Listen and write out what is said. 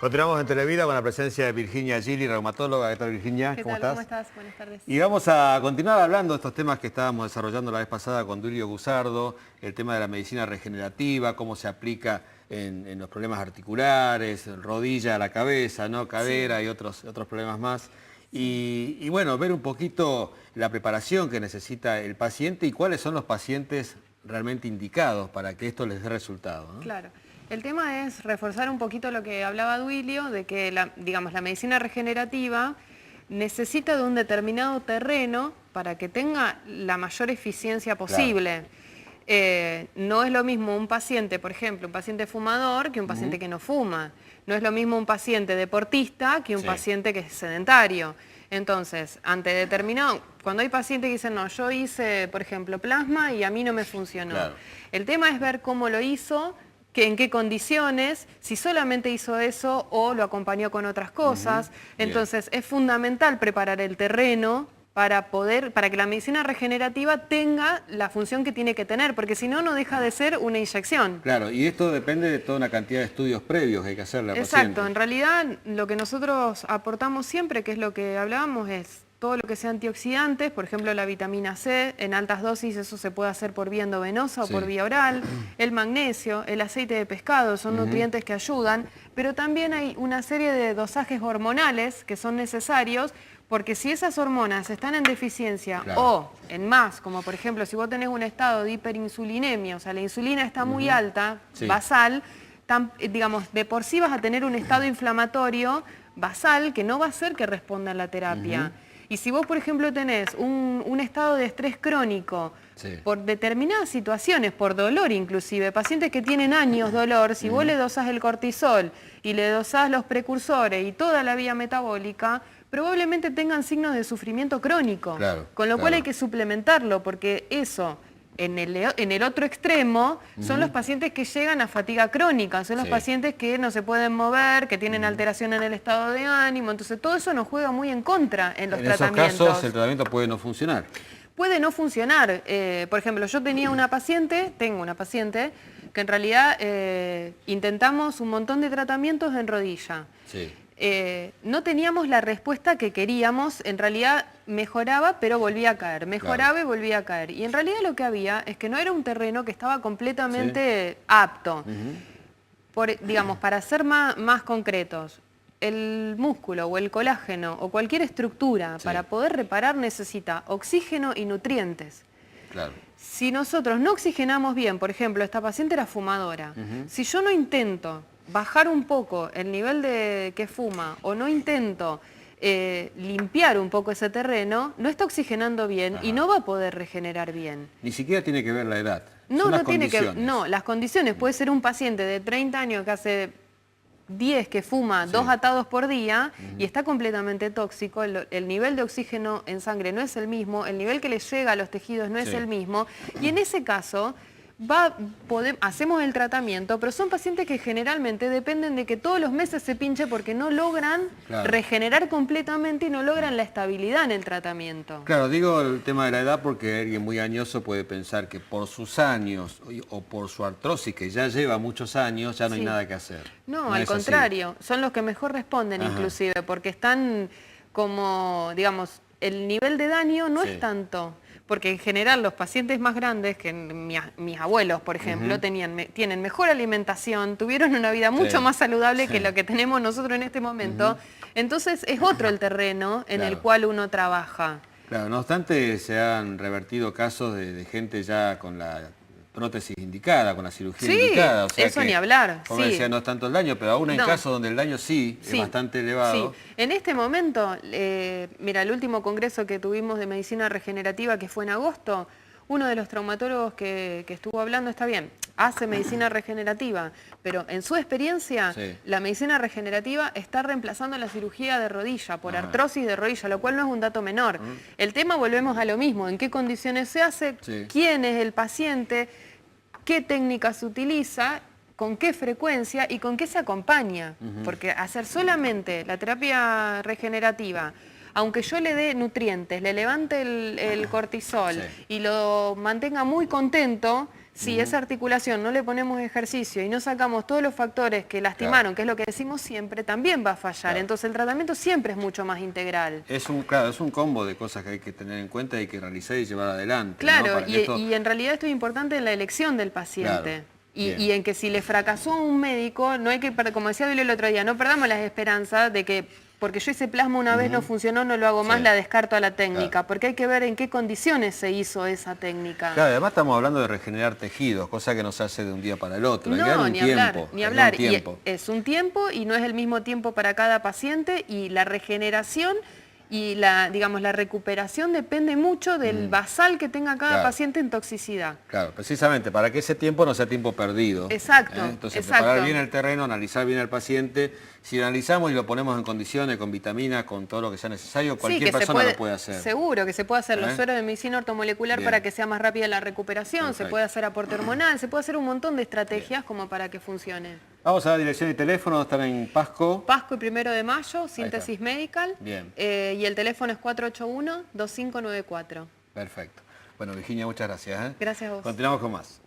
Continuamos en Televida con la presencia de Virginia Gili, reumatóloga. ¿Qué tal, Virginia? ¿Qué tal? ¿Cómo estás? Buenas tardes. Y vamos a continuar hablando de estos temas que estábamos desarrollando la vez pasada con Duilio Gusardo, el tema de la medicina regenerativa, cómo se aplica en los problemas articulares, rodilla a la cabeza, ¿no? Cadera y otros problemas más. Y bueno, ver un poquito la preparación que necesita el paciente y cuáles son los pacientes realmente indicados para que esto les dé resultado, ¿no? Claro. El tema es reforzar un poquito lo que hablaba Duilio, de que la medicina regenerativa necesita de un determinado terreno para que tenga la mayor eficiencia posible. Claro. No es lo mismo un paciente, por ejemplo, un paciente fumador que un paciente que no fuma. No es lo mismo un paciente deportista que un paciente que es sedentario. Entonces, ante determinado, cuando hay pacientes que dicen, no, yo hice, por ejemplo, plasma y a mí no me funcionó. Claro. El tema es ver cómo lo hizo, en qué condiciones, si solamente hizo eso o lo acompañó con otras cosas. Entonces, es fundamental preparar el terreno para que la medicina regenerativa tenga la función que tiene que tener, porque si no, no deja de ser una inyección. Claro, y esto depende de toda una cantidad de estudios previos que hay que hacerle al paciente. Exacto, en realidad lo que nosotros aportamos siempre, que es lo que hablábamos, es todo lo que sea antioxidantes, por ejemplo la vitamina C, en altas dosis eso se puede hacer por vía endovenosa o por vía oral, el magnesio, el aceite de pescado, son nutrientes que ayudan, pero también hay una serie de dosajes hormonales que son necesarios, porque si esas hormonas están en deficiencia o en más, como por ejemplo si vos tenés un estado de hiperinsulinemia, o sea la insulina está muy alta, basal, digamos, de por sí vas a tener un estado inflamatorio basal que no va a hacer que responda a la terapia. Y si vos, por ejemplo, tenés un estado de estrés crónico por determinadas situaciones, por dolor inclusive, pacientes que tienen años dolor, si vos le dosás el cortisol y le dosás los precursores y toda la vía metabólica, probablemente tengan signos de sufrimiento crónico. Con lo cual hay que suplementarlo, porque eso, en el otro extremo, son los pacientes que llegan a fatiga crónica, son los pacientes que no se pueden mover, que tienen alteración en el estado de ánimo, entonces todo eso nos juega muy en contra en los tratamientos. En esos casos el tratamiento puede no funcionar. Puede no funcionar. Por ejemplo, yo tengo una paciente que en realidad intentamos un montón de tratamientos en rodilla. No teníamos la respuesta que queríamos, en realidad mejoraba pero volvía a caer, mejoraba y volvía a caer. Y en realidad lo que había es que no era un terreno que estaba completamente apto. Digamos, para ser más concretos, el músculo o el colágeno o cualquier estructura para poder reparar necesita oxígeno y nutrientes. Si nosotros no oxigenamos bien, por ejemplo, esta paciente era fumadora, si yo no intento bajar un poco el nivel de que fuma o no intento limpiar un poco ese terreno, no está oxigenando bien y no va a poder regenerar bien. Ni siquiera tiene que ver la edad. No, no tiene que ver. No, las condiciones. Puede ser un paciente de 30 años que hace 10 que fuma 2 atados por día y está completamente tóxico, el nivel de oxígeno en sangre no es el mismo, el nivel que le llega a los tejidos no es el mismo, y en ese caso hacemos el tratamiento, pero son pacientes que generalmente dependen de que todos los meses se pinche porque no logran regenerar completamente y no logran la estabilidad en el tratamiento. Claro, digo el tema de la edad porque alguien muy añoso puede pensar que por sus años o por su artrosis, que ya lleva muchos años, ya no hay nada que hacer. No, al contrario, son los que mejor responden inclusive, porque están como, digamos, el nivel de daño no es tanto. Porque en general los pacientes más grandes, que mis abuelos, por ejemplo, tienen mejor alimentación, tuvieron una vida mucho más saludable que lo que tenemos nosotros en este momento. Entonces es otro el terreno en el cual uno trabaja. Claro, no obstante se han revertido casos de gente ya con la prótesis indicada, con la cirugía indicada. O sea eso ni hablar. Como decía, no es tanto el daño, pero aún hay casos donde el daño es bastante elevado. En este momento, mira, el último congreso que tuvimos de medicina regenerativa, que fue en agosto, uno de los traumatólogos que estuvo hablando, está bien, hace medicina regenerativa, pero en su experiencia, la medicina regenerativa está reemplazando la cirugía de rodilla por artrosis de rodilla, lo cual no es un dato menor. El tema, volvemos a lo mismo, en qué condiciones se hace, quién es el paciente, qué técnica se utiliza, con qué frecuencia y con qué se acompaña. Porque hacer solamente la terapia regenerativa aunque yo le dé nutrientes, le levante el cortisol Sí. y lo mantenga muy contento, si esa articulación no le ponemos ejercicio y no sacamos todos los factores que lastimaron, que es lo que decimos siempre, también va a fallar. Claro. Entonces el tratamiento siempre es mucho más integral. Claro, es un combo de cosas que hay que tener en cuenta y hay que realizar y llevar adelante. Claro, ¿no? Para que esto... y en realidad esto es importante en la elección del paciente. Claro, Y en que si le fracasó a un médico, no hay que, como decía Billy el otro día, no perdamos las esperanzas de que porque yo hice plasma una vez, no funcionó, no lo hago más, Sí. la descarto a la técnica, Claro. porque hay que ver en qué condiciones se hizo esa técnica. Claro, además estamos hablando de regenerar tejidos, cosa que no se hace de un día para el otro. Hay que dar No, un ni tiempo, hablar, ni hay que dar hablar. un Y tiempo. es un tiempo y no es el mismo tiempo para cada paciente y la regeneración y digamos, la recuperación depende mucho del basal que tenga cada Claro. paciente en toxicidad. Claro, precisamente, para que ese tiempo no sea tiempo perdido. Exacto, Entonces, exacto. preparar bien el terreno, analizar bien al paciente. Si lo analizamos y lo ponemos en condiciones, con vitaminas, con todo lo que sea necesario, cualquier persona lo puede hacer. Seguro que se puede hacer los sueros de medicina ortomolecular Bien. para que sea más rápida la recuperación, Perfecto. se puede hacer aporte hormonal, se puede hacer un montón de estrategias como para que funcione. Vamos a la dirección y teléfono, están en Pasco. Pasco y 1 de Mayo, Síntesis Medical. Bien. Y el teléfono es 481-2594. Perfecto. Bueno, Virginia, muchas gracias. Gracias a vos. Continuamos con más.